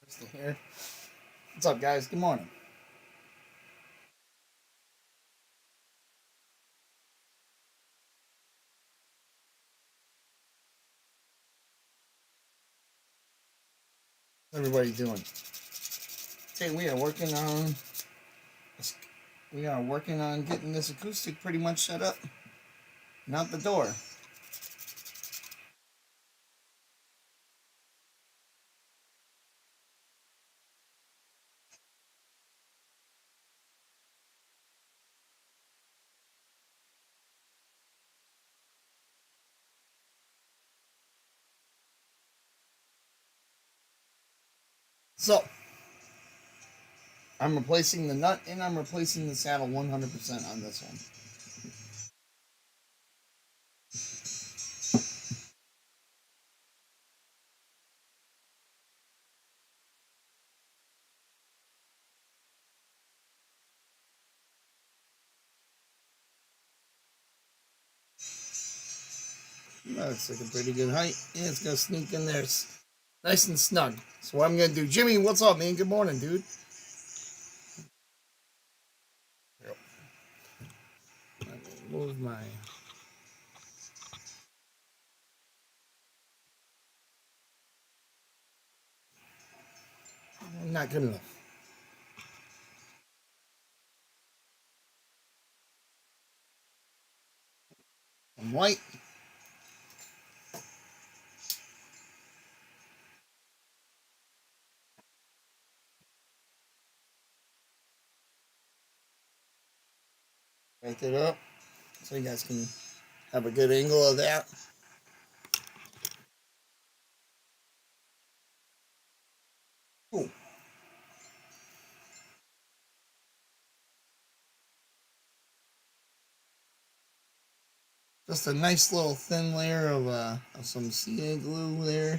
Still here. What's up, guys? Good morning. How's everybody doing? Hey, we are working on getting this acoustic pretty much set up and out the door. So I'm replacing the nut and I'm replacing the saddle 100% on this one. That's like a pretty good height, and it's gonna sneak in there nice and snug. So what I'm gonna do, Jimmy, what's up, man? Good morning, dude. Yep. Let me move my. Not good enough. I'm white. Right it up so you guys can have a good angle of that. Cool. Just a nice little thin layer of some CA glue there.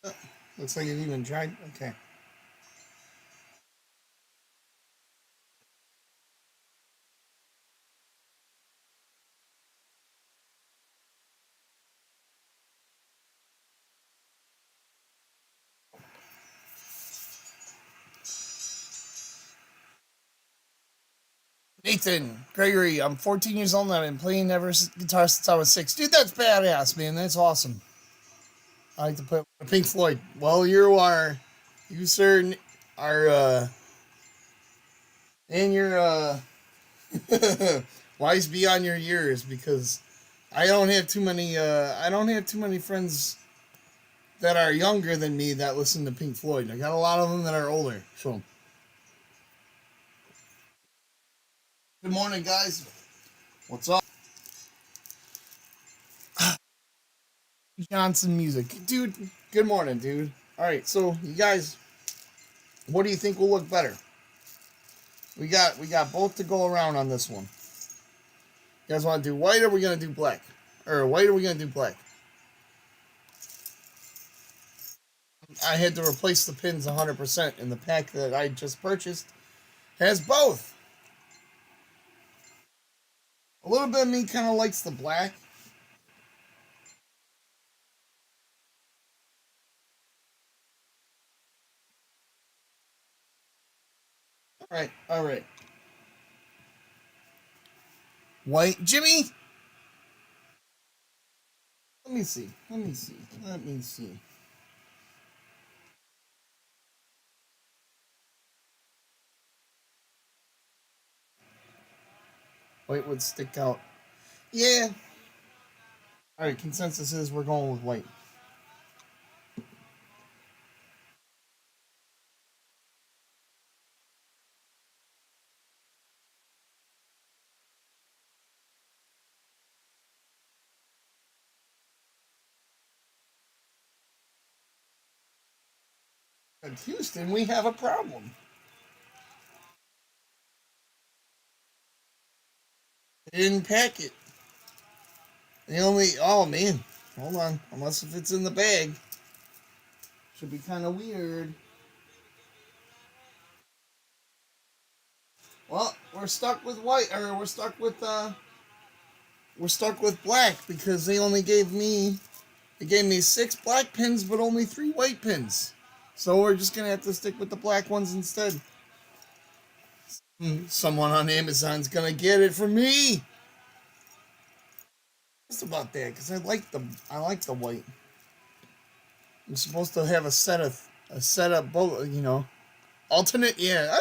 Oh, looks like it even dried. Okay. Nathan Gregory, I'm 14 years old and I've been playing guitar since I was 6. Dude, that's badass, man. That's awesome. I like to play Pink Floyd. Well, you sir, are, and you're, wise beyond your years because I don't have too many friends that are younger than me that listen to Pink Floyd. I got a lot of them that are older. So, good morning, guys. What's up? Johnson music, dude. Good morning, dude. All right, so you guys, what do you think will look better? We got both to go around on this one. You guys want to do white or we gonna do black? Or white or we gonna do black? I had to replace the pins 100%, and the pack that I just purchased has both. A little bit of me kind of likes the black. All right, all right. White, Jimmy. Let me see. Let me see. Let me see. White would stick out. Yeah. All right. Consensus is we're going with white. At Houston, we have a problem. They didn't pack it. They only. Oh man. Hold on. Unless if it's in the bag. Should be kind of weird. Well, we're stuck with white, or we're stuck with black because they gave me 6 black pins, but only 3 white pins. So we're just gonna have to stick with the black ones instead. Someone on Amazon's gonna get it for me. Just about that, because I like the white. I'm supposed to have a set of both, alternate. Yeah,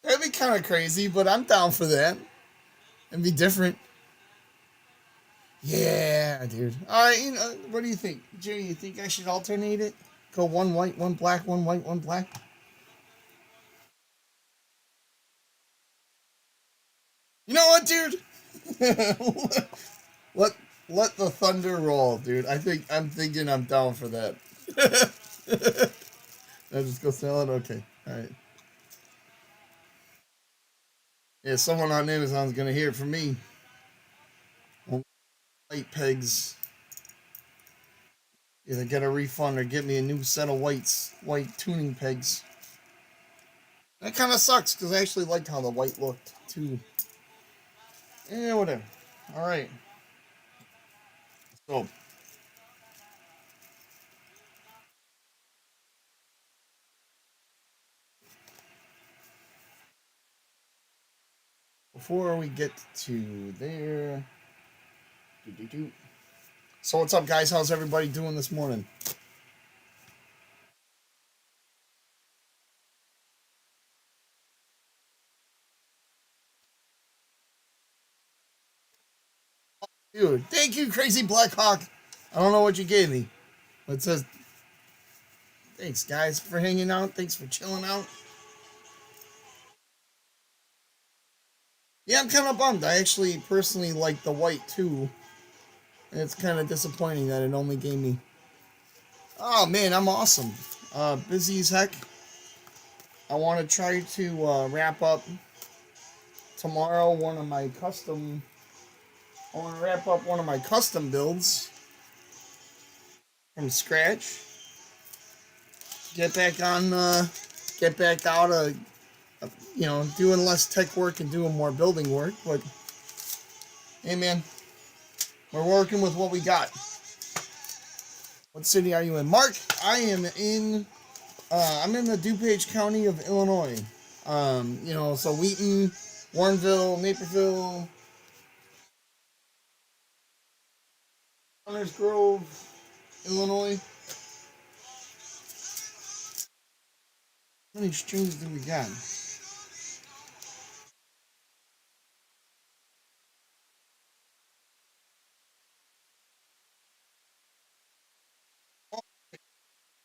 that'd be kind of crazy, but I'm down for that. It'd be different. Yeah, dude. All right, what do you think, Jerry? You think I should alternate it? Go one white, one black, one white, one black. You know what, dude? let let the thunder roll, dude. I'm thinking I'm down for that. I just go sell it. Okay, all right. Yeah, someone on Amazon's gonna hear it from me. White pegs. Either get a refund or get me a new set of white tuning pegs. That kind of sucks because I actually liked how the white looked too. Yeah, whatever. All right. So before we get to there, doo-doo-doo. So what's up, guys? How's everybody doing this morning? Dude, thank you, Crazy Black Hawk. I don't know what you gave me, but it says thanks, guys, for hanging out. Thanks for chilling out. Yeah, I'm kind of bummed. I actually personally like the white too, and it's kind of disappointing that it only gave me. Oh man, I'm awesome. Busy as heck. I want to try to wrap up tomorrow I want to wrap up one of my custom builds from scratch. Get back on, get back out of, doing less tech work and doing more building work. But hey, man, we're working with what we got. What city are you in, Mark? I'm in the DuPage County of Illinois. So Wheaton, Warrenville, Naperville, Hunters Grove, Illinois. How many streams do we got?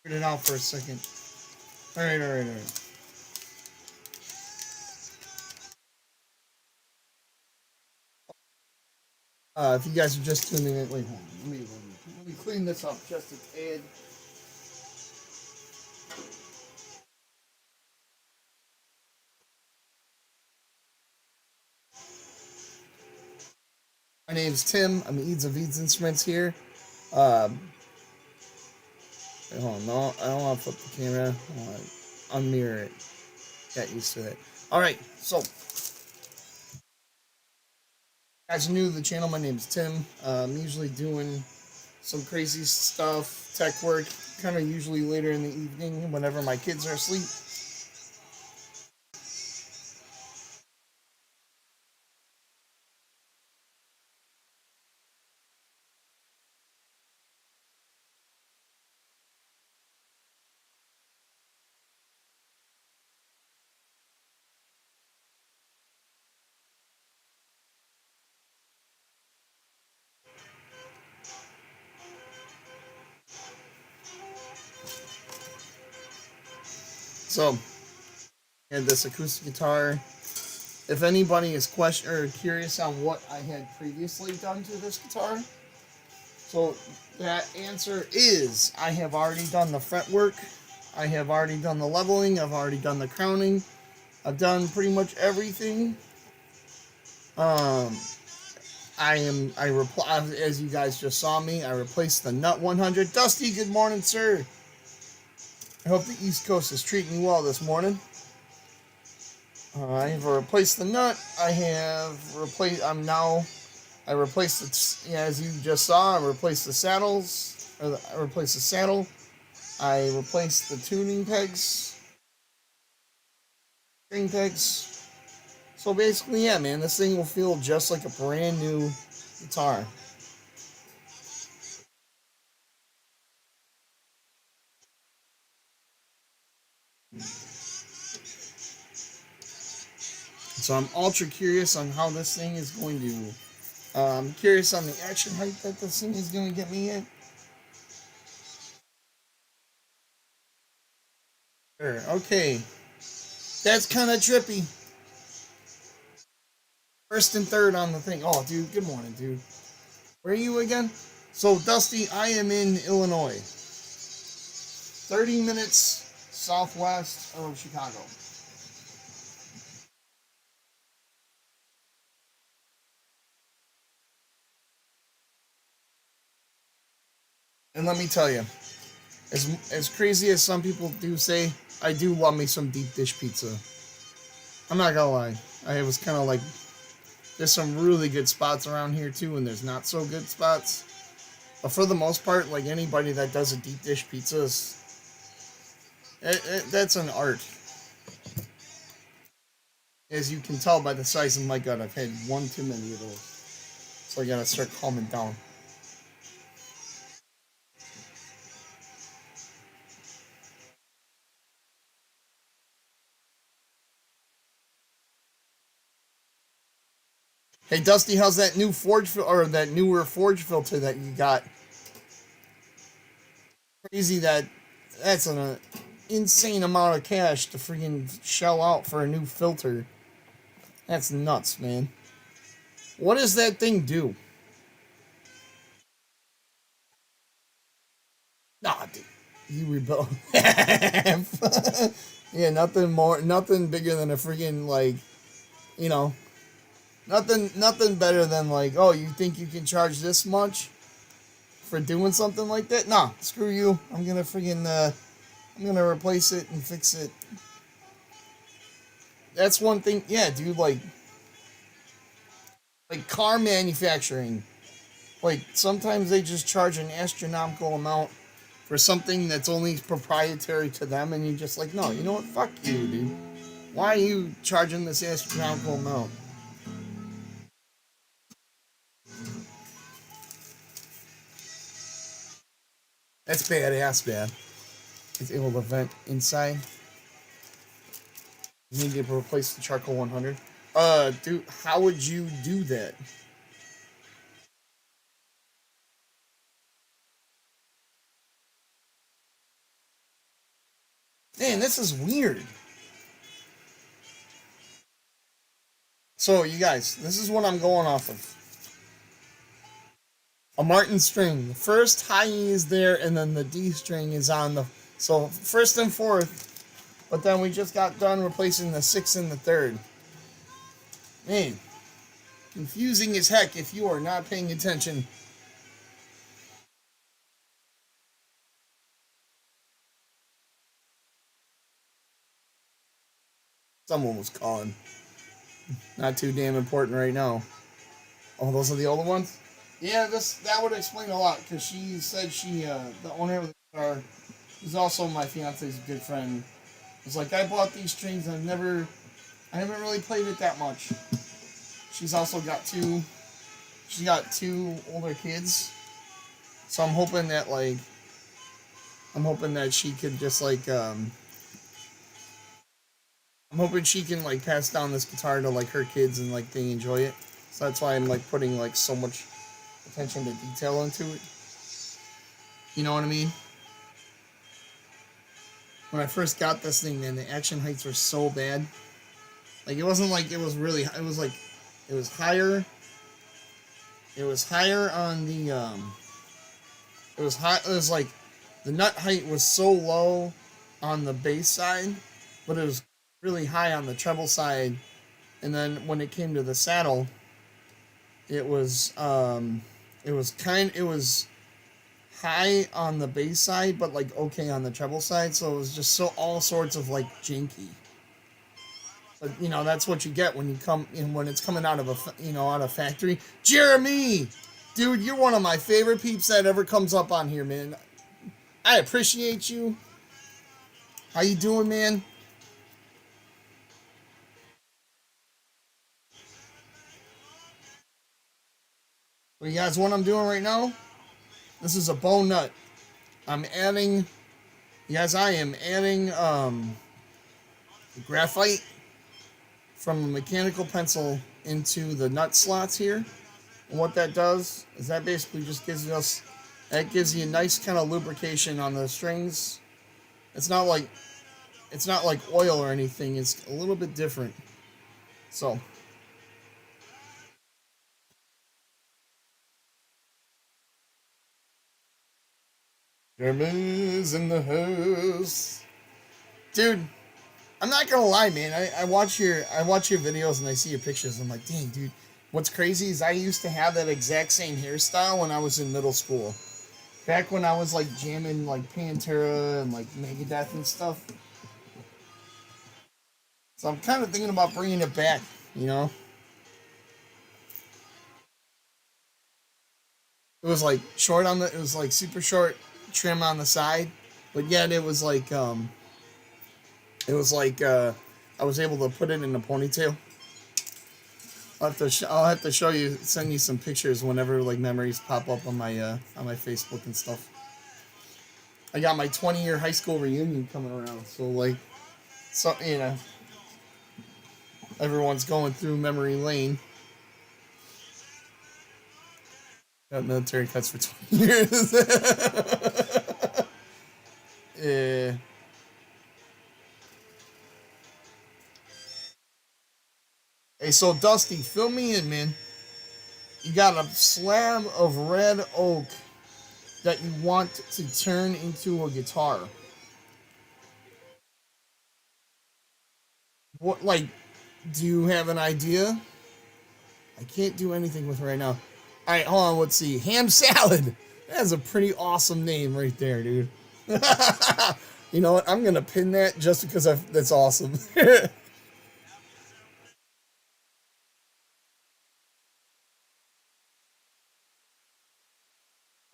Figured it out for a second. All right, all right, all right. If you guys are just tuning in, wait, hold on. Let me clean this up just a tad. My name's Tim. I'm Eads of Eads Instruments here. Um, Hold on, no, I don't want to flip the camera. I want to unmirror it. Get used to it. All right, so guys are new to the channel. My name's Tim. I'm usually doing some crazy stuff, tech work, kind of usually later in the evening whenever my kids are asleep. So, and this acoustic guitar. If anybody is curious on what I had previously done to this guitar, so that answer is I have already done the fretwork, I have already done the leveling, I've already done the crowning, I've done pretty much everything. Um, I reply as you guys just saw me. I replaced the nut 100. Dusty, good morning, sir. I hope the East Coast is treating you well this morning. I have replaced the nut. I have replaced. I replaced the. Yeah, as you just saw, I replaced the saddles. I replaced the saddle. I replaced the tuning pegs, string pegs. So basically, yeah, man, this thing will feel just like a brand new guitar. So I'm ultra curious on how this thing is going to. I'm curious on the action height that this thing is going to get me at. Sure. Okay, that's kind of trippy. First and third on the thing. Oh, dude, good morning, dude. Where are you again? So, Dusty, I am in Illinois. 30 minutes southwest of Chicago. And let me tell you, as crazy as some people do say, I do love me some deep dish pizza. I'm not gonna lie. I was kind of like, there's some really good spots around here too, and there's not so good spots. But for the most part, like anybody that does a deep dish pizza, that's an art. As you can tell by the size of my gut, I've had one too many of those. So I gotta start calming down. Hey Dusty, how's that new or that newer forge filter that you got? Crazy that's an insane amount of cash to freaking shell out for a new filter. That's nuts, man. What does that thing do? Nah, dude, you rebel. Yeah, nothing bigger than a freaking like, you know, nothing better than like, oh, you think you can charge this much for doing something like that? Nah, screw you. I'm gonna replace it and fix it. That's one thing. Yeah, dude, like car manufacturing. Like sometimes they just charge an astronomical amount for something that's only proprietary to them, and you're just like, no, you know what? Fuck you, dude. Why are you charging this astronomical amount? That's badass, man. It's able to vent inside. You need to replace the charcoal 100. Dude, how would you do that? Man, this is weird. So, you guys, this is what I'm going off of. A Martin string. The first high E is there, and then the D string is on the. So, first and fourth, but then we just got done replacing the sixth and the third. Man, confusing as heck if you are not paying attention. Someone was calling. Not too damn important right now. Oh, those are the older ones? Yeah, that would explain a lot because she said the owner of the car, who's also my fiance's good friend, was like, I bought these strings. I haven't really played it that much. She's also got she's got two older kids, so I'm hoping that she could just I'm hoping she can like pass down this guitar to like her kids and like they enjoy it. So that's why I'm like putting like so much attention to detail into it. You know what I mean? When I first got this thing, man, the action heights were so bad. Like it wasn't like it was really. It was like it was higher. It was higher on the. It was high. It was like the nut height was so low on the bass side, but it was really high on the treble side. And then when it came to the saddle, It was it was high on the bass side, but like okay on the treble side. So it was just so all sorts of like janky. But you know that's what you get when you come in when it's coming out of out of factory. Jeremy, dude, you're one of my favorite peeps that ever comes up on here, man. I appreciate you. How you doing, man? Well, you guys, what I'm doing right now? This is a bone nut. I'm adding, yes, I am adding graphite from a mechanical pencil into the nut slots here. And what that does is that basically just gives you a nice kind of lubrication on the strings. It's not like it's not like oil or anything. It's a little bit different. So, Germans in the house, dude. I'm not gonna lie, man. I watch your videos and I see your pictures. I'm like, dang, dude. What's crazy is I used to have that exact same hairstyle when I was in middle school. Back when I was like jamming like Pantera and like Megadeth and stuff. So I'm kind of thinking about bringing it back. You know, it was like short on the. It was like super short trim on the side, but yet it was like I was able to put it in a ponytail. I'll have to show you, send you some pictures whenever like memories pop up on my Facebook and stuff. I got my 20-year high school reunion coming around, so like, so everyone's going through memory lane. Got military cuts for 20 years. Yeah. Hey, so Dusty, fill me in, man. You got a slab of red oak that you want to turn into a guitar. What, like, do you have an idea? I can't do anything with it right now. All right, hold on. Let's see. Ham salad. That's a pretty awesome name right there, dude. You know what? I'm gonna pin that just because that's awesome.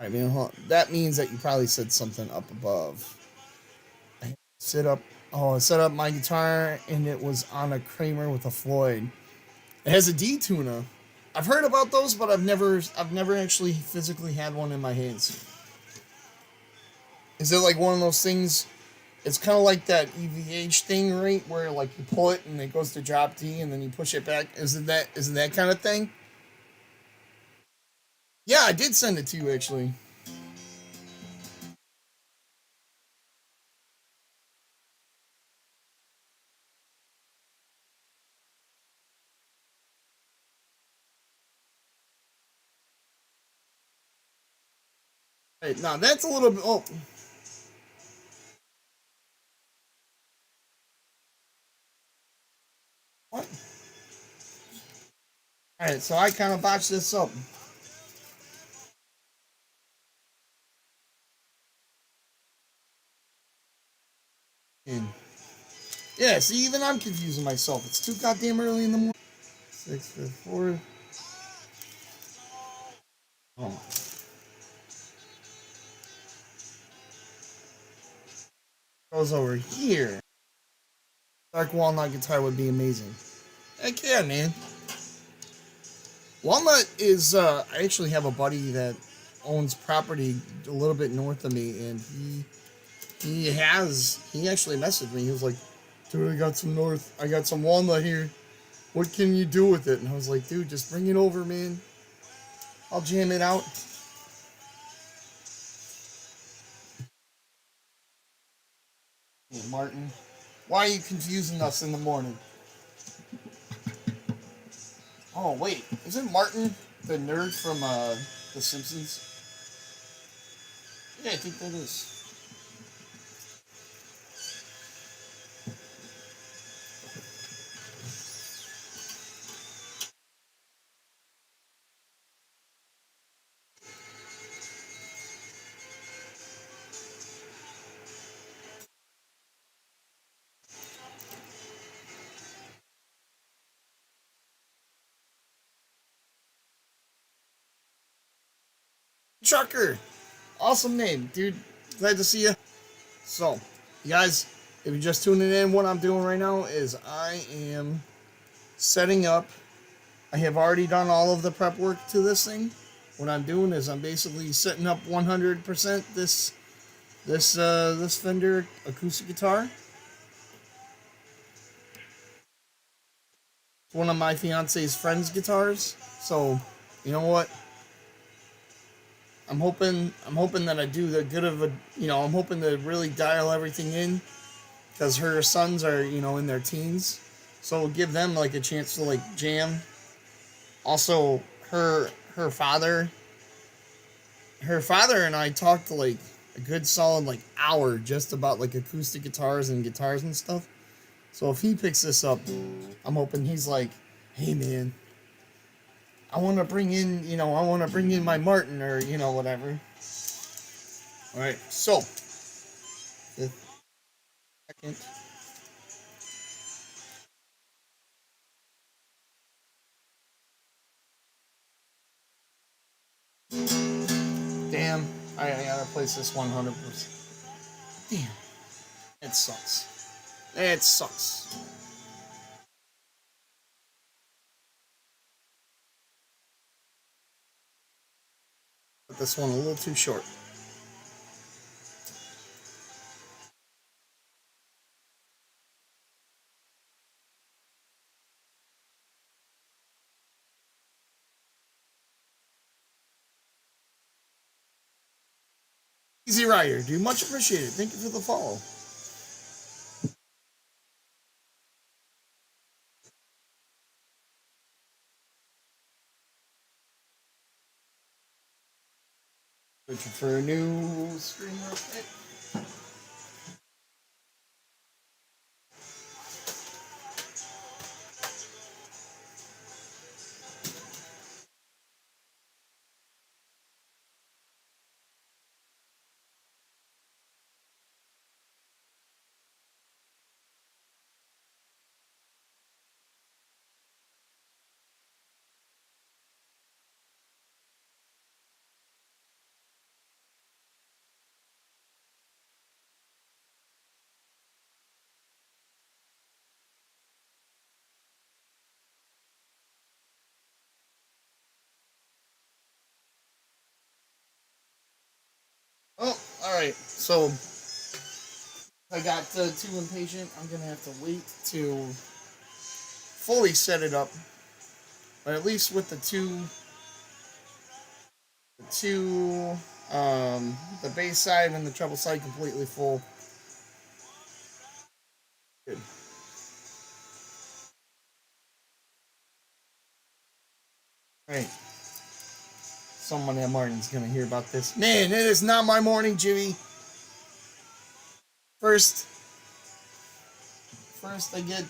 All right, man. Hold on. That means that you probably said something up above. I set up. Oh, I set up my guitar and it was on a Kramer with a Floyd. It has a D tuner. I've heard about those, but I've never actually physically had one in my hands. Is it like one of those things? It's kind of like that EVH thing, right? Where like you pull it and it goes to drop D, and then you push it back. Is it that kind of thing? Yeah, I did send it to you actually. Right, now that's a little bit. Oh, what? All right, so I kind of botched this up. And yeah, see, even I'm confusing myself. It's too goddamn early in the morning. 6 4. Oh, goes over here. Dark walnut guitar would be amazing. Heck yeah, man. Walnut is. I actually have a buddy that owns property a little bit north of me, and he actually messaged me. He was like, "Dude, I got some walnut here. What can you do with it?" And I was like, "Dude, just bring it over, man. I'll jam it out." Hey, Martin, why are you confusing us in the morning? Oh wait, isn't Martin the nerd from The Simpsons? Yeah, I think that is. Trucker. Awesome name, dude. Glad to see you. So, you guys, if you're just tuning in, what I'm doing right now is I am setting up. I have already done all of the prep work to this thing. What I'm doing is I'm basically setting up 100% this Fender acoustic guitar. It's one of my fiance's friend's guitars. So, you know what? I'm hoping that I do the good of a, I'm hoping to really dial everything in because her sons are, in their teens. So it'll give them like a chance to like jam. Also, her father and I talked like a good solid like hour just about like acoustic guitars and stuff. So if he picks this up, I'm hoping he's like, "Hey man, I want to bring in, my Martin or whatever." All right, so fifth, second. Damn, I gotta place this 100%. Damn, it sucks. It sucks. Put this one a little too short. Easy Rider, dude. Much appreciated. Thank you for the follow. Searching for a new stream real quick. Oh, all right. So I got too impatient. I'm gonna have to wait to fully set it up, but at least with the bass side and the treble side completely full. Good. All right. Someone at Martin's gonna hear about this. Man, it is not my morning, Jimmy. First, first I get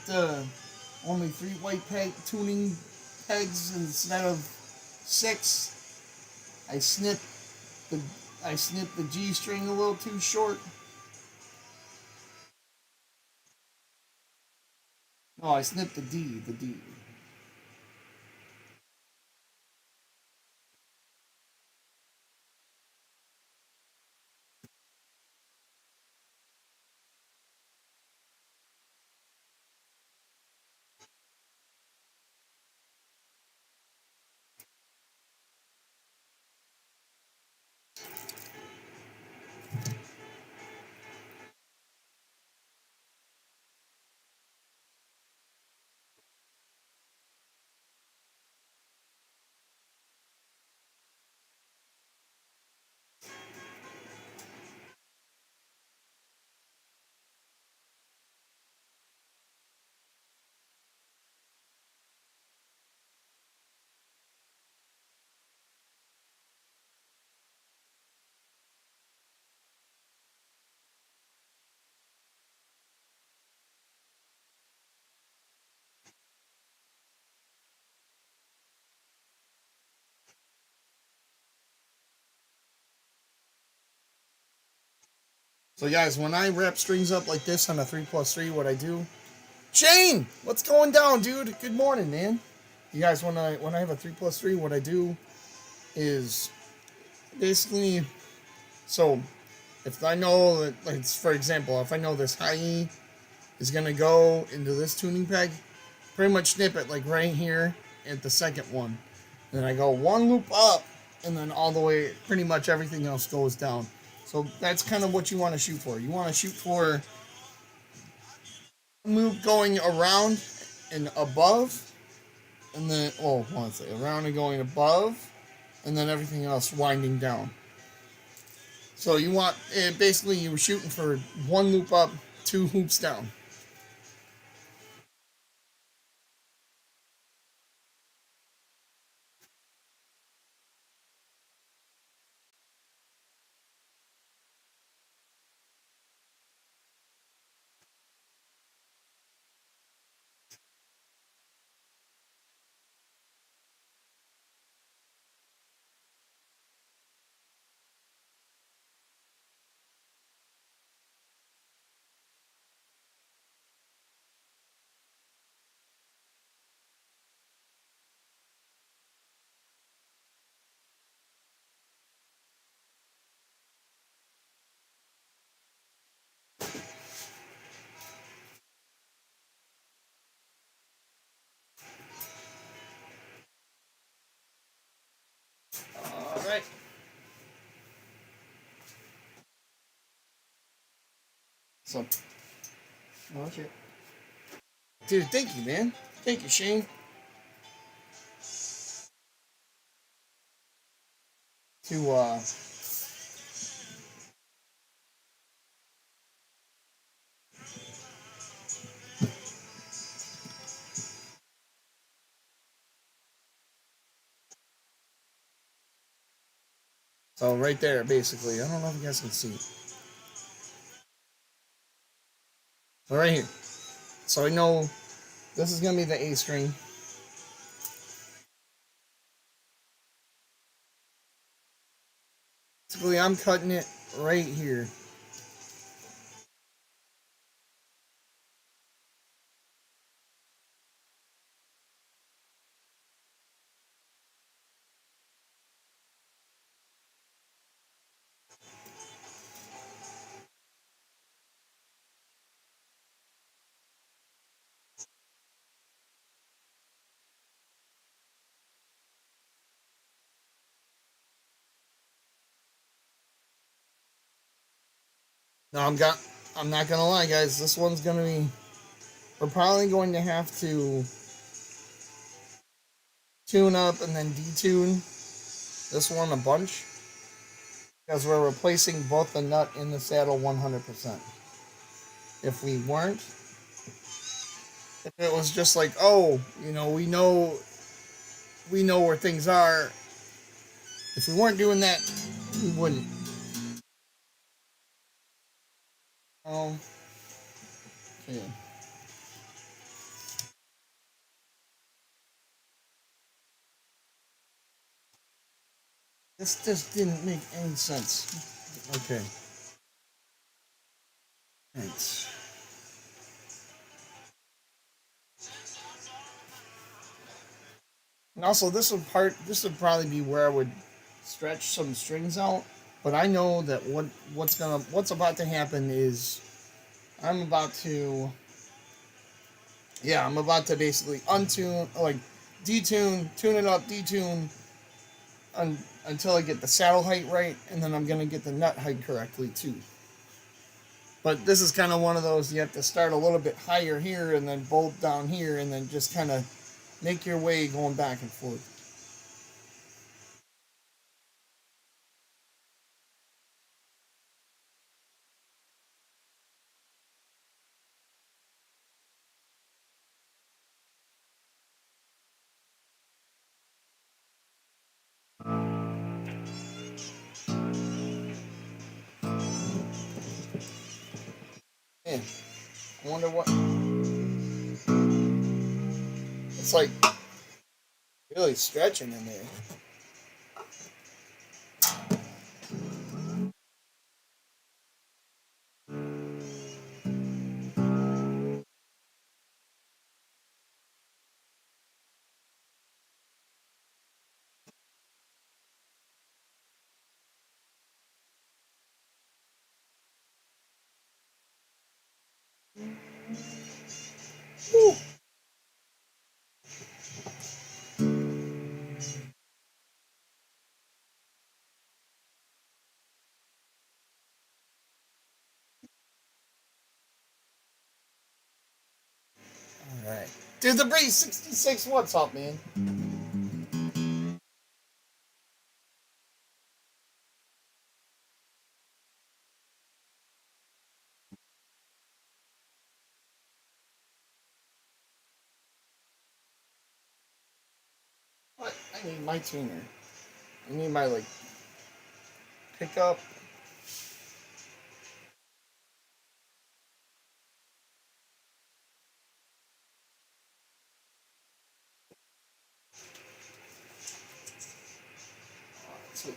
only 3 white peg tuning pegs instead of 6. I snip the I snipped the G string a little too short. No, I snipped the D. The D. So guys, when I wrap strings up like this on a 3+3, what I do? Shane, what's going down, dude? Good morning, man. You guys, when I have a 3+3, what I do is basically, so if I know that, like, for example, if I know this high E is going to go into this tuning peg, pretty much snip it like right here at the second one. Then I go one loop up, and then all the way, pretty much everything else goes down. So that's kind of what you want to shoot for. You want to shoot for loop going around and above, and then, well, let's say around and going above, and then everything else winding down. So you want, basically you were shooting for one loop up, two hoops down. All right. So, watch it. Dude, thank you, man. Thank you, Shane. To, so right there, basically. I don't know if you guys can see. But right here. So I know this is going to be the A string. Basically, I'm cutting it right here. Now I'm not gonna lie, guys. This one's gonna be. We're probably going to have to tune up and then detune this one a bunch because we're replacing both the nut and the saddle 100%. If we weren't, if it was just like, oh, we know where things are. If we weren't doing that, we wouldn't. Oh, yeah. This just didn't make any sense. Okay. Thanks. And also, this would probably be where I would stretch some strings out. But I know that what's about to happen is I'm about to, yeah, I'm about to basically untune, like detune, tune it up, detune, until I get the saddle height right, and then I'm gonna get the nut height correctly too. But this is kind of one of those you have to start a little bit higher here and then bolt down here and then just kind of make your way going back and forth. Man, I wonder what it's like really stretching in there. Dude, the Breeze 66, what's up, man? What? I need my tuner. I need my, like, pickup. Sweet.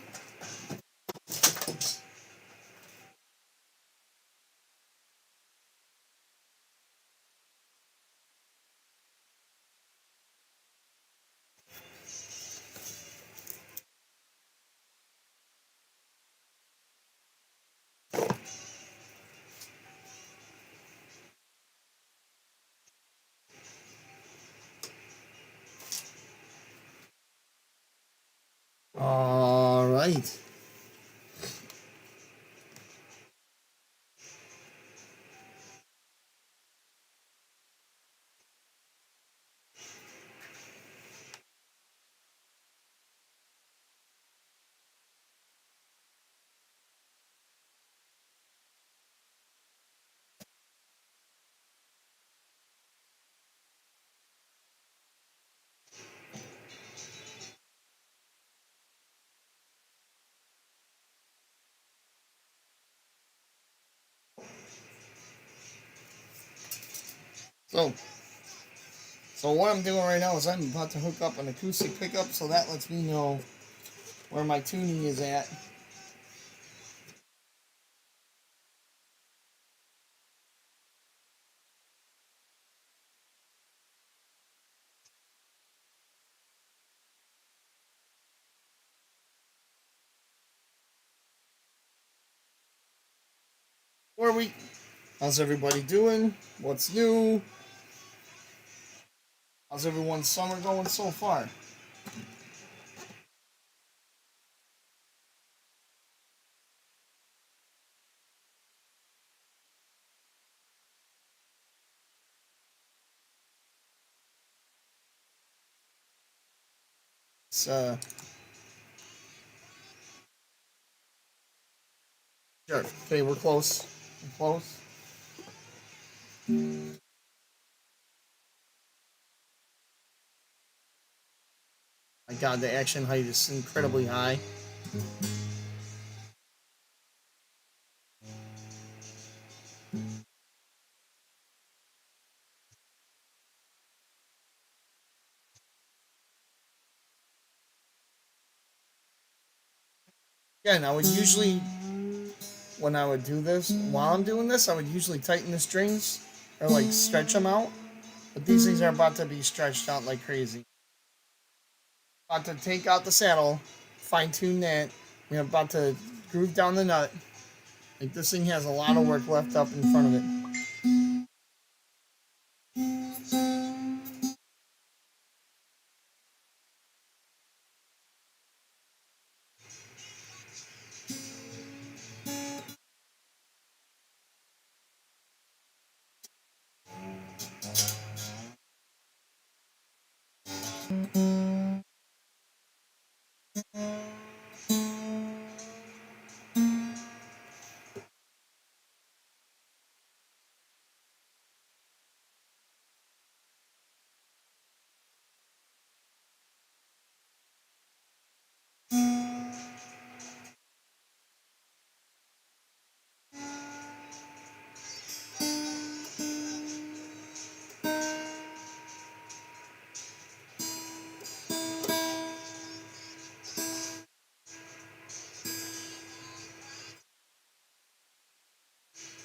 All right. So, so what I'm doing right now is I'm about to hook up an acoustic pickup, so that lets me know where my tuning is at. Where we? How's everybody doing? What's new? How's everyone's summer going so far? It's, sure. Okay, we're close. We're close. My God, the action height is incredibly high. Again, I would usually, when I would do this, while I'm doing this, I would usually tighten the strings or like stretch them out. But these things are about to be stretched out like crazy. About to take out the saddle, fine tune that. We're about to groove down the nut. Like this thing has a lot of work left up in front of it.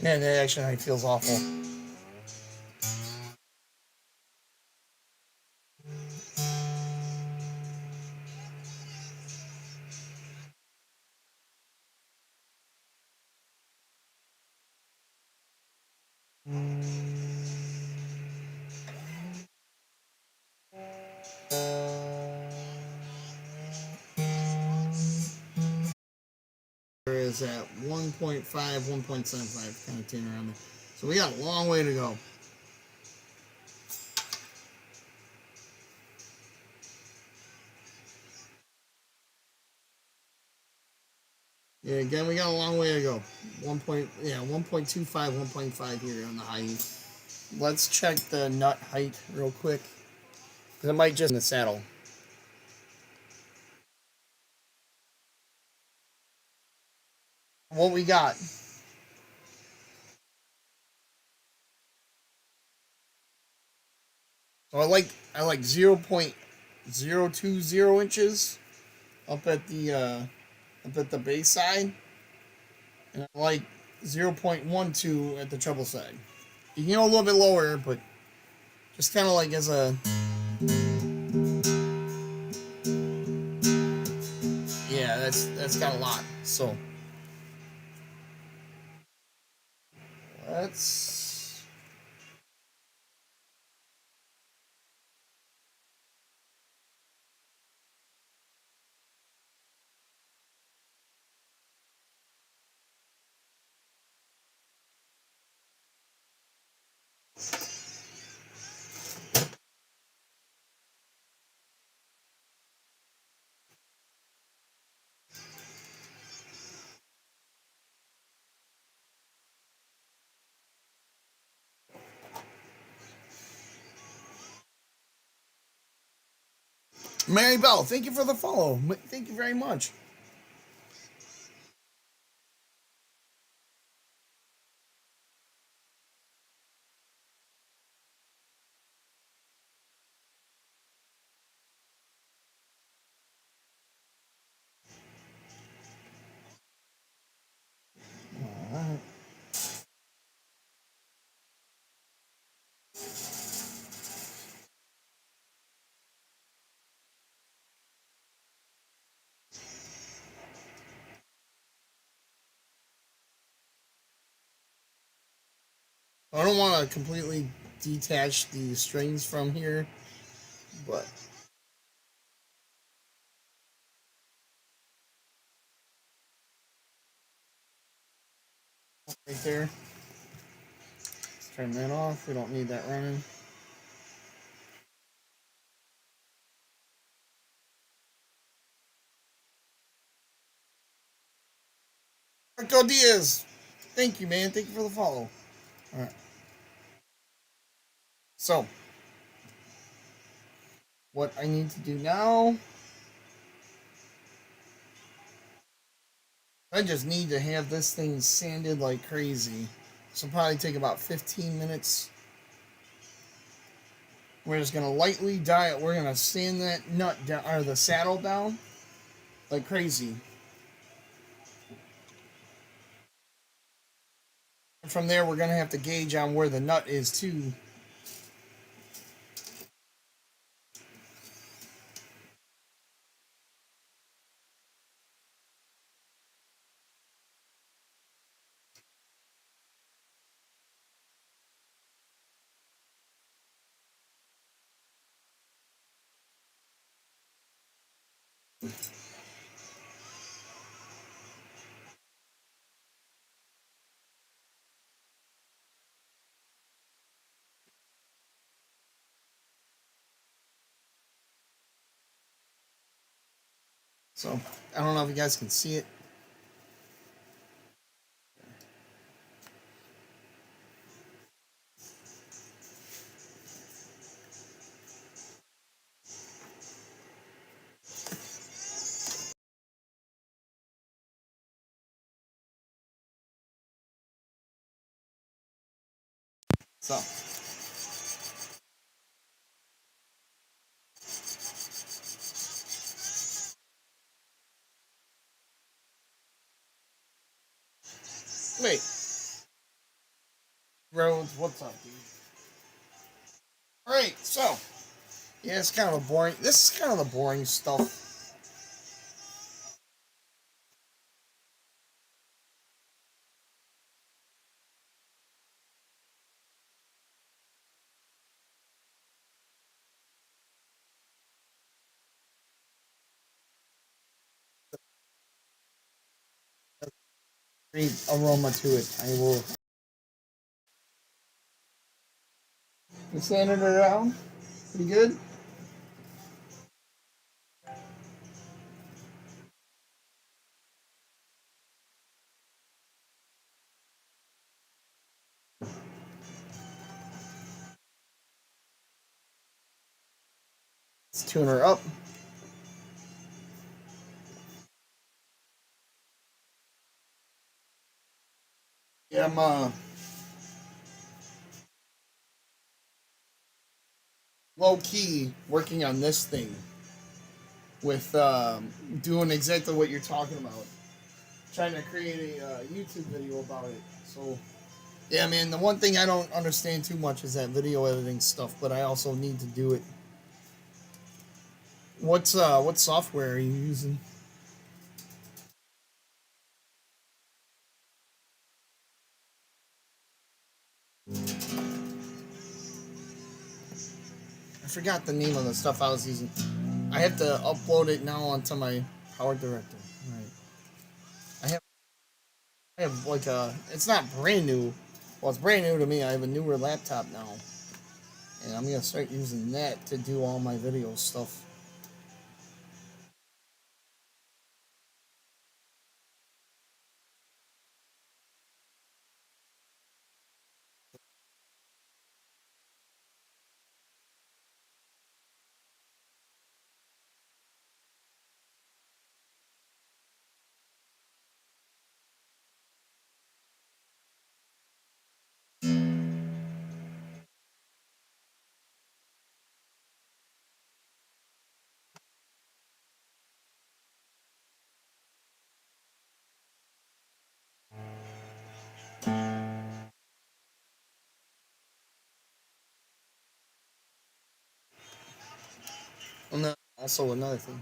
Man, that action height feels awful. Is at 1.5, 1.75 kind of tune around there. So we got a long way to go. Yeah, again, we got a long way to go. 1.25, 1.5 here on the height. Let's check the nut height real quick. Because it might just in the saddle. What we got? So I like 0.020 inches up at the bass side, and I like 0.12 at the treble side. You can go a little bit lower, but just kind of like as a yeah, that's got a lot. So let's. Mary Bell, thank you for the follow. Thank you very much. I don't want to completely detach the strings from here, but right there. Let's turn that off. We don't need that running. Marco Diaz, thank you, man. Thank you for the follow. All right. So, what I need to do now, I just need to have this thing sanded like crazy. So, probably take about 15 minutes. We're just gonna lightly diet. We're gonna sand that nut down, or the saddle down, like crazy. From there, we're gonna have to gauge on where the nut is too. So, I don't know if you guys can see it. So, wait, Rhodes, what's up, dude? All right, so yeah, it's kind of a boring. This is kind of the boring stuff. Great aroma to it. I will. You sanding it around? Pretty good. Let's tune her up. Yeah, I'm low key working on this thing with doing exactly what you're talking about. Trying to create a YouTube video about it. So yeah, man. The one thing I don't understand too much is that video editing stuff, but I also need to do it. What software are you using? I forgot the name of the stuff I was using. I have to upload it now onto my Power Director. Right. I have like a. It's not brand new. Well, it's brand new to me. I have a newer laptop now, and I'm gonna start using that to do all my video stuff. And then also another thing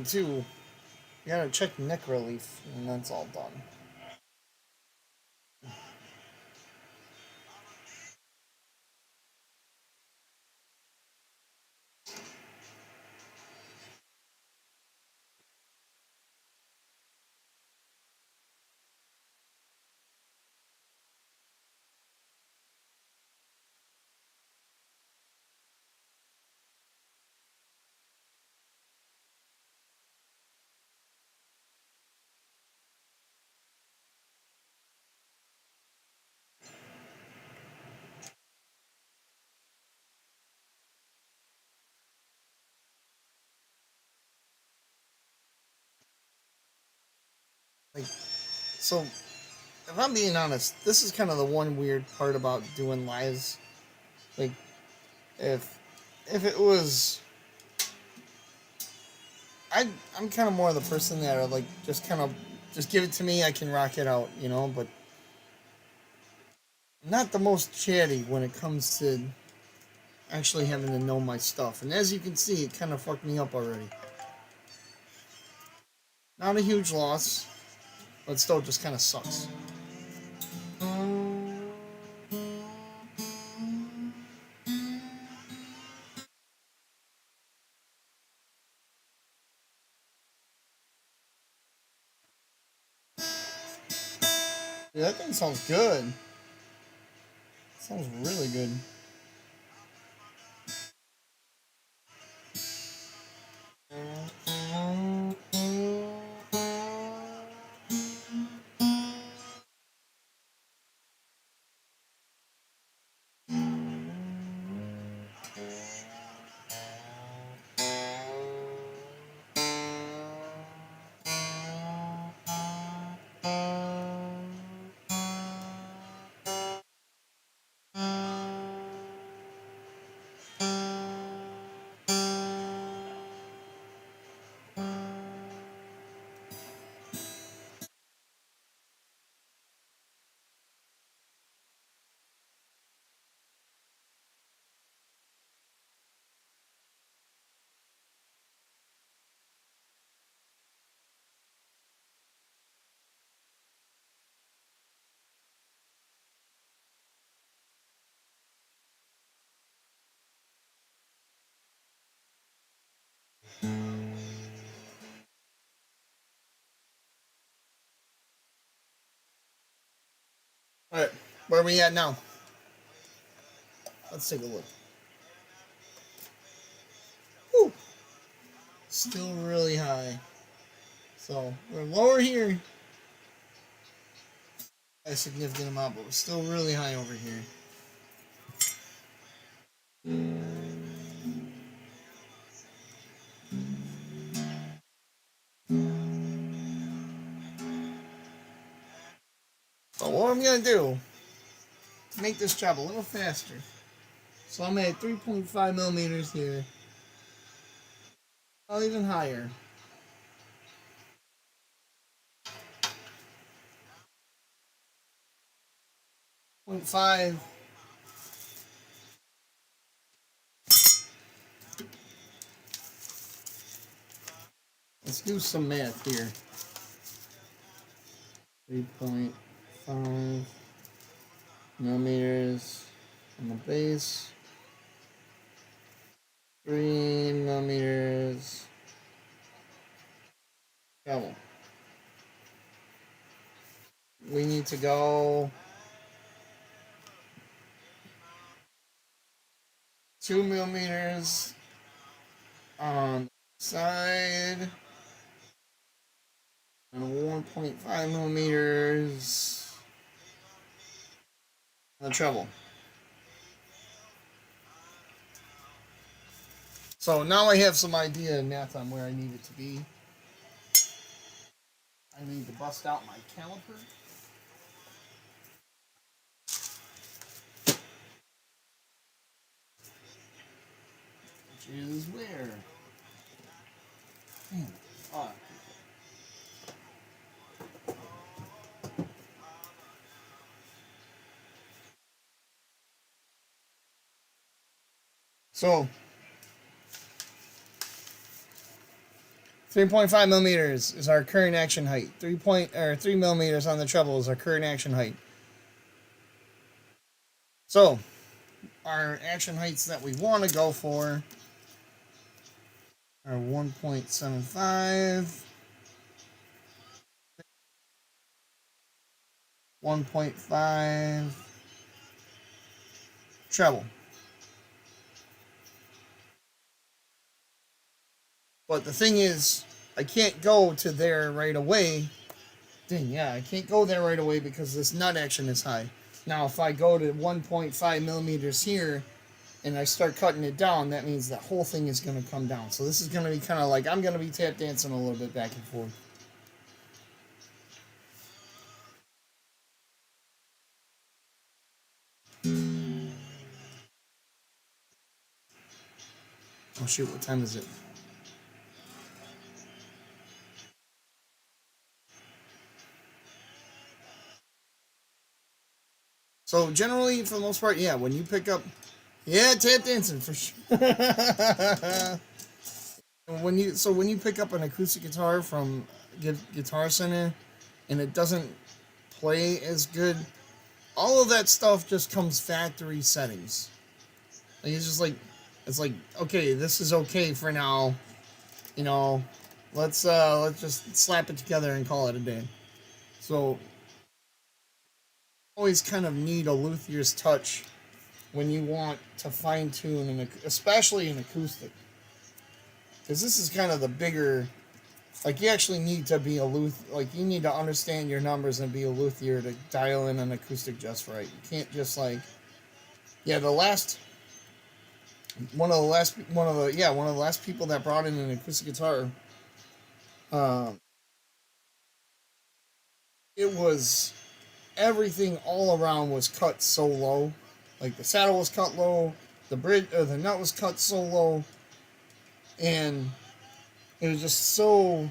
too. You gotta check neck relief, and that's all done. Like so, if I'm being honest, this is kind of the one weird part about doing lives. Like if if it was I I'm kind of more the person that are like just kind of just give it to me, I can rock it out, you know. But I'm not the most chatty when it comes to actually having to know my stuff. And as you can see, it kind of fucked me up already. Not a huge loss, but still just kind of sucks. Yeah, that thing sounds good. Sounds really good. All right, where are we at now? Let's take a look. Whew. Still really high. So we're lower here by a significant amount, but we're still really high over here. I'm going to do to make this job a little faster. So I'm at 3.5 millimeters here. Oh, even higher. 0.5. Let's do some math here. 3.5 millimeters on the base. 3 millimeters treble. We need to go 2 millimeters on the side and 1.5 millimeters on the treble. So now I have some idea of math on where I need it to be. I need to bust out my caliper. Which is where? Oh. So 3.5 millimeters is our current action height. 3 millimeters on the treble is our current action height. So our action heights that we want to go for are 1.75, 1.5 treble. But the thing is, I can't go to there right away. I can't go there right away because this nut action is high. Now, if I go to 1.5 millimeters here and I start cutting it down, that means the whole thing is going to come down. So this is going to be kind of like, I'm going to be tap dancing a little bit back and forth. Oh shoot, what time is it? So generally, for the most part, yeah, when you pick up, tap dancing for sure. when you pick up an acoustic guitar from Guitar Center, and it doesn't play as good, all of that stuff just comes factory settings. Like it's like okay, this is okay for now. You know, let's just slap it together and call it a day. So always kind of need a luthier's touch when you want to fine tune, especially an acoustic, because this is kind of the bigger. Like you actually need to be a like you need to understand your numbers and be a luthier to dial in an acoustic just right. You can't just like, the last one of the last people that brought in an acoustic guitar. Um, it was everything all around was cut so low, like the saddle was cut low, the bridge or the nut was cut so low, and it was just so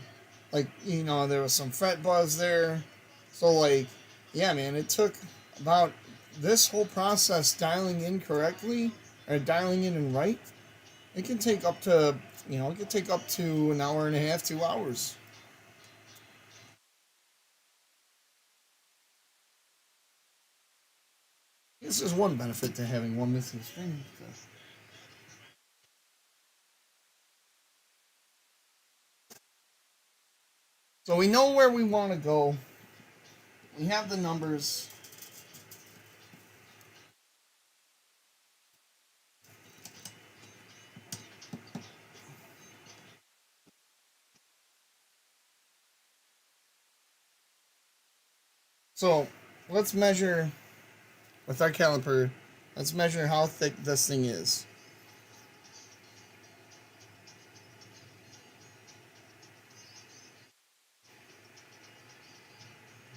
like there was some fret buzz there, so like man, it took about this whole process dialing in correctly or dialing in and right. It can take up to an hour and a half, 2 hours. This is one benefit to having one missing string. So we know where we want to go. We have the numbers. So let's measure with our caliper. Let's measure how thick this thing is.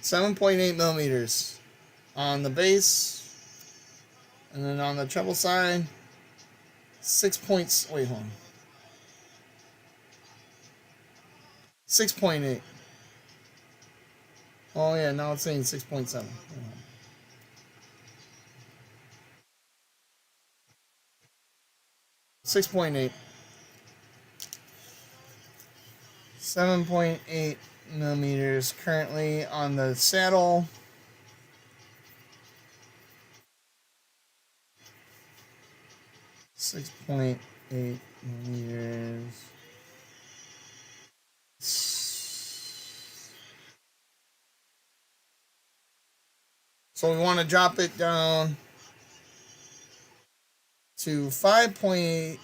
7.8 millimeters. on the bass, and then on the treble side, 6 points. Wait, hold on. 6.8. Oh yeah, now it's saying 6.7. 6.8. 7.8 millimeters currently on the saddle. 6.8 millimeters. So we want to drop it down to 5.8.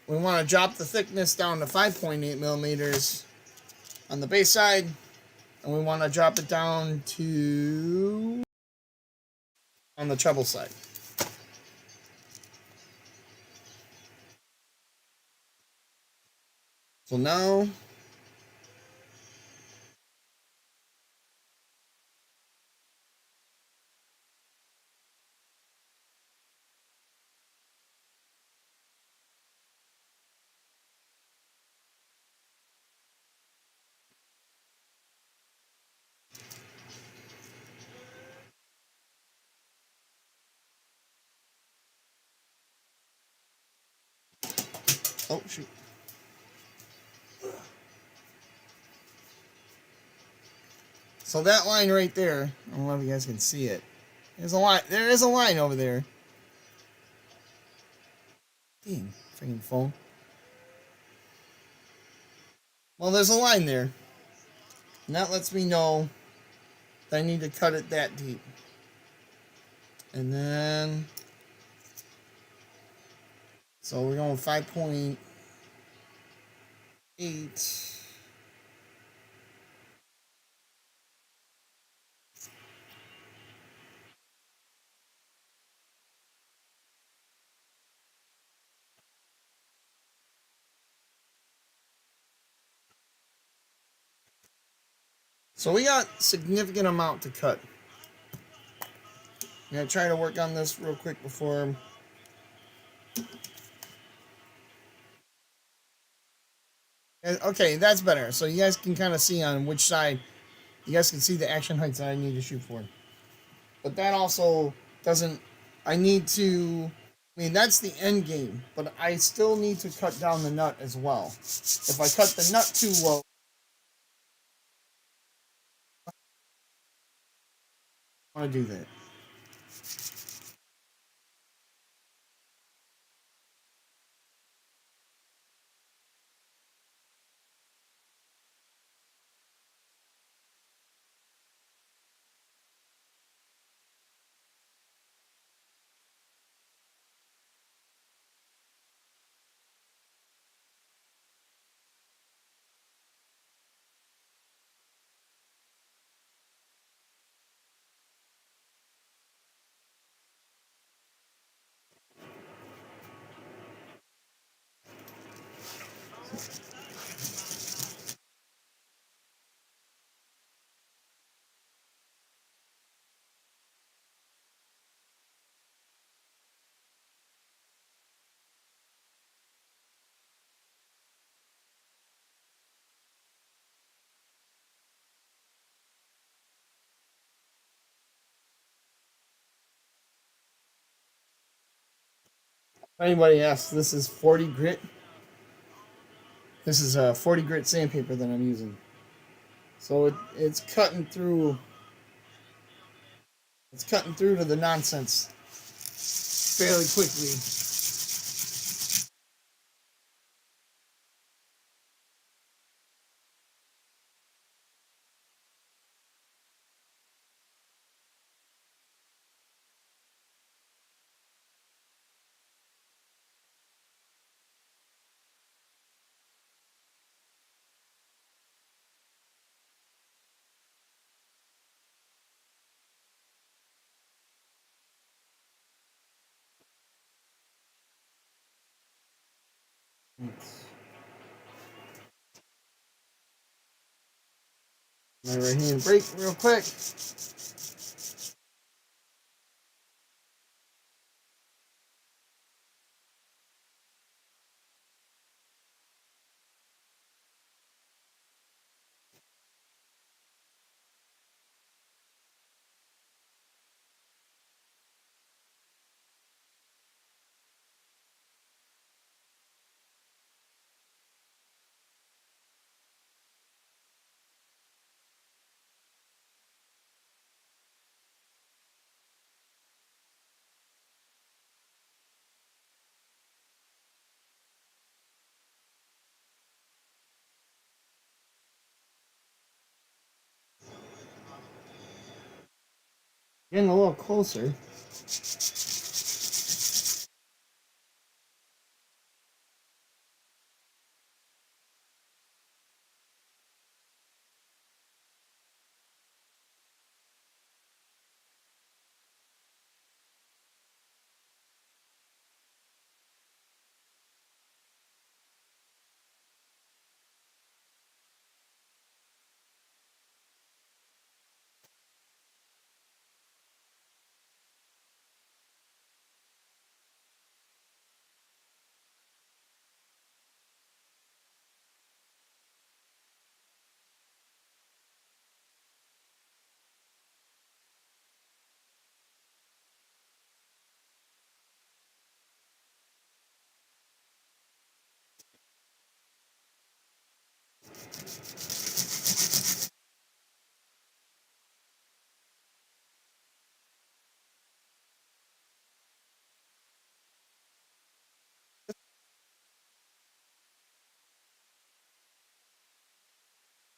We want to drop the thickness down to 5.8 millimeters on the bass side, and we want to drop it down to on the treble side. So now oh shoot. So that line right there, I don't know if you guys can see it. There's a line. There is a line over there. Dang, freaking phone. Well, there's a line there. And that lets me know that I need to cut it that deep. And then, so we're going 5.8. So we got significant amount to cut. I'm going to try to work on this real quick before. Okay, that's better. So you guys can kind of see on which side. You guys can see the action heights that I need to shoot for. But that also doesn't. I need to. I mean, that's the end game. But I still need to cut down the nut as well. If I cut the nut too low, I want to do that. If anybody asks, this is 40 grit. This is a 40 grit sandpaper that I'm using. So it's cutting through. It's cutting through to the nonsense fairly quickly. My right hand brake real quick. Getting a little closer.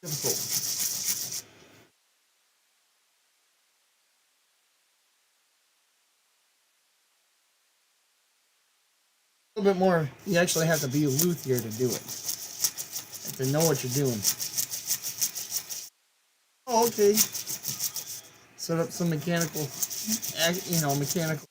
Difficult. A little bit more. You actually have to be a luthier to do it. You have to know what you're doing. Oh, okay. Set up some mechanical, mechanical.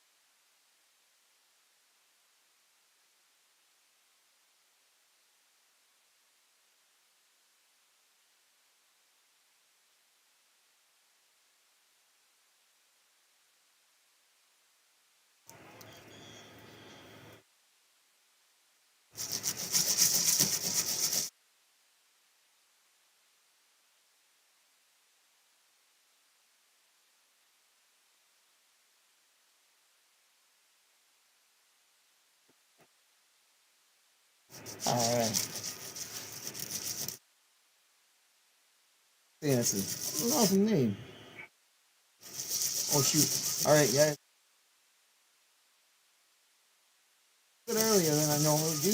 All right. Fancy. What an awesome name. Oh shoot. All right, yeah. A bit earlier than I normally do.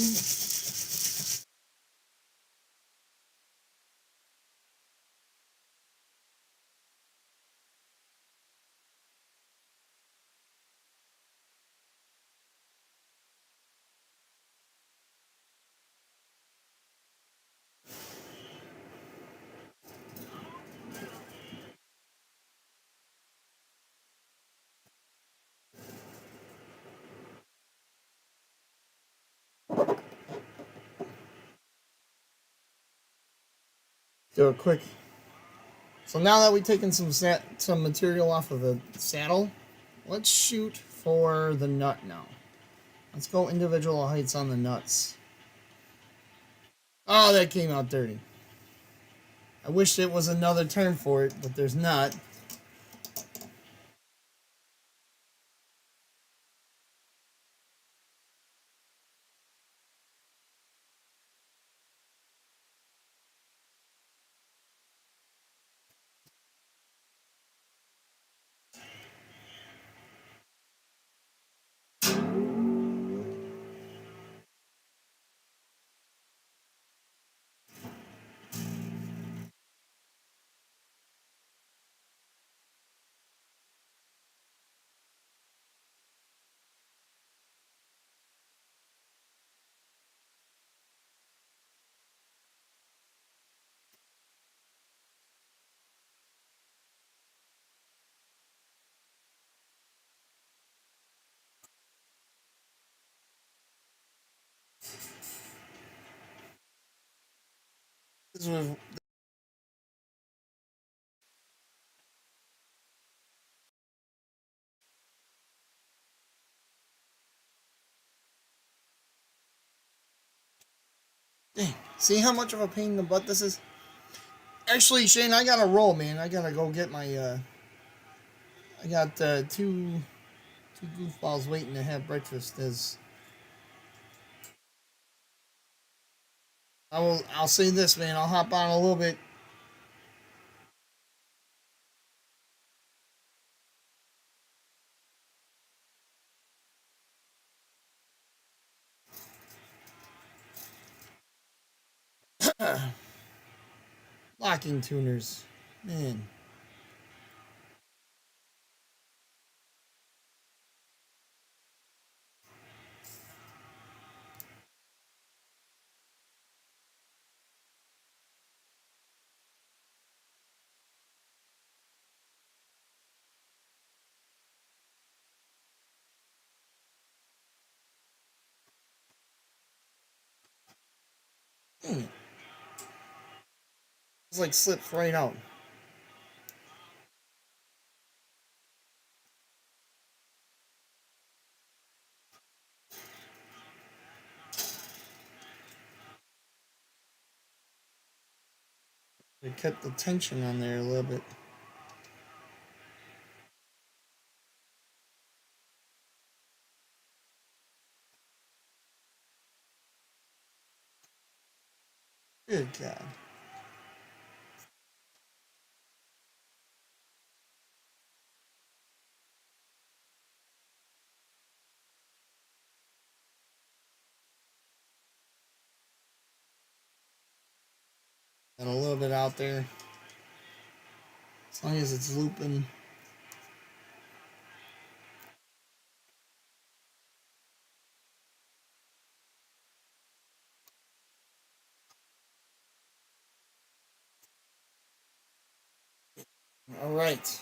Do a quick. So now that we've taken some material off of the saddle, let's shoot for the nut now. Let's go individual heights on the nuts. Oh, that came out dirty. I wish there was another term for it, but there's not. This was See how much of a pain in the butt this is? Actually, Shane, I gotta roll, man. I gotta go get my, I got, two goofballs waiting to have breakfast. I'll say this, man. I'll hop on a little bit. Locking tuners. Man. Dang it. It's like slips right out. They kept the tension on there a little bit. Good God. And a little bit out there. As long as it's looping. All right.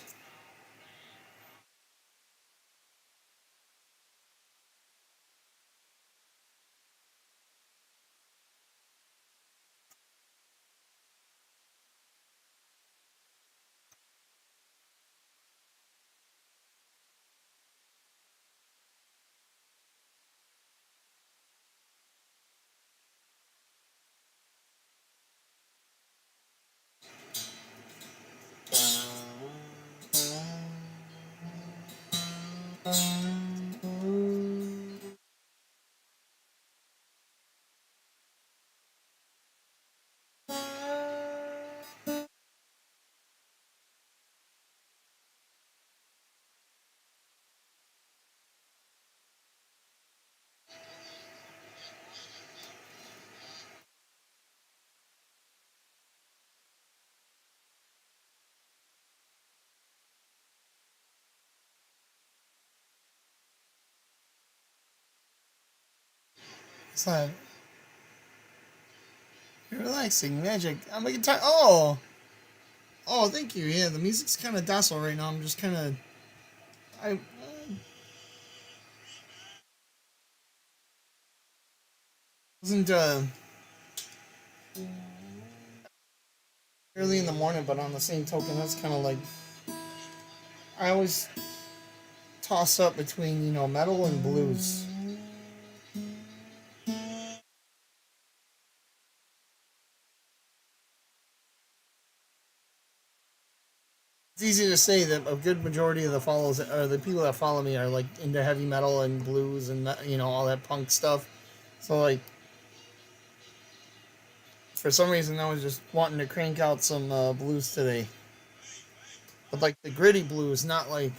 It's like relaxing magic. I'm a guitar. Oh, oh, thank you. Yeah, the music's kind of docile right now. I'm just kind of. I wasn't early in the morning, but on the same token, that's kind of like I always toss up between metal and blues. It's easy to say that a good majority of the follows or the people that follow me are like into heavy metal and blues and all that punk stuff. So like for some reason I was just wanting to crank out some blues today, but like the gritty blues, not like.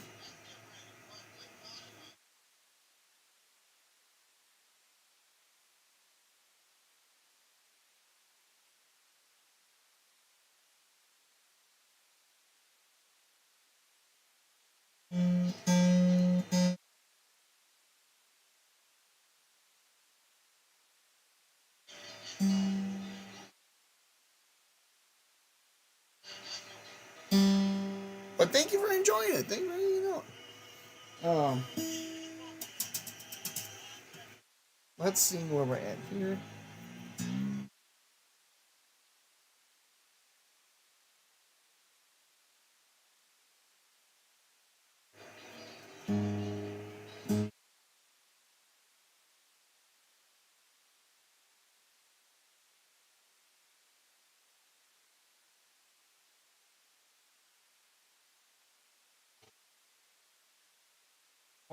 But thank you for enjoying it. Thank you for Um, let's see where we're at here.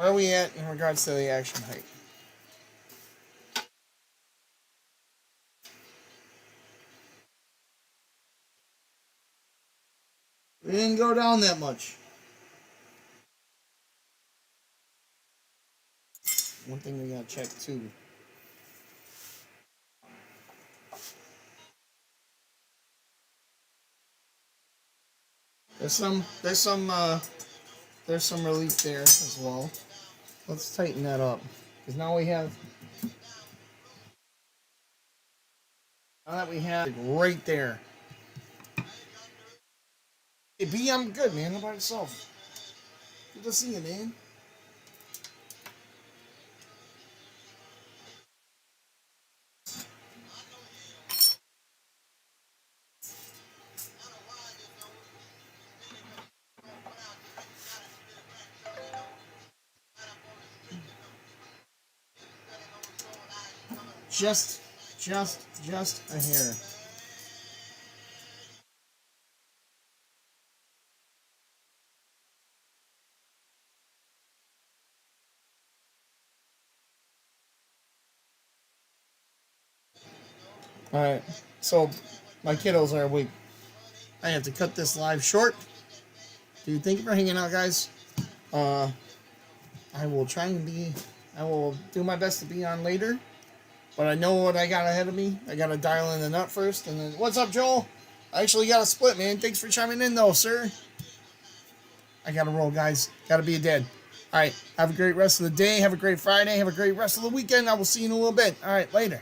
Where are we at in regards to the action height? We didn't go down that much. One thing we gotta check too. There's some relief there as well. Let's tighten that up. Because now that we have it right there. Hey B, I'm good, man. How about yourself? Good to see you, man. Just a hair. Alright, so my kiddos are awake. I have to cut this live short. Dude, thank you for hanging out, guys. I will do my best to be on later. But I know what I got ahead of me. I gotta dial in the nut first, and then what's up, Joel? I actually got a split, man. Thanks for chiming in, though, sir. I gotta roll, guys. Gotta be a dead. All right. Have a great rest of the day. Have a great Friday. Have a great rest of the weekend. I will see you in a little bit. All right. Later.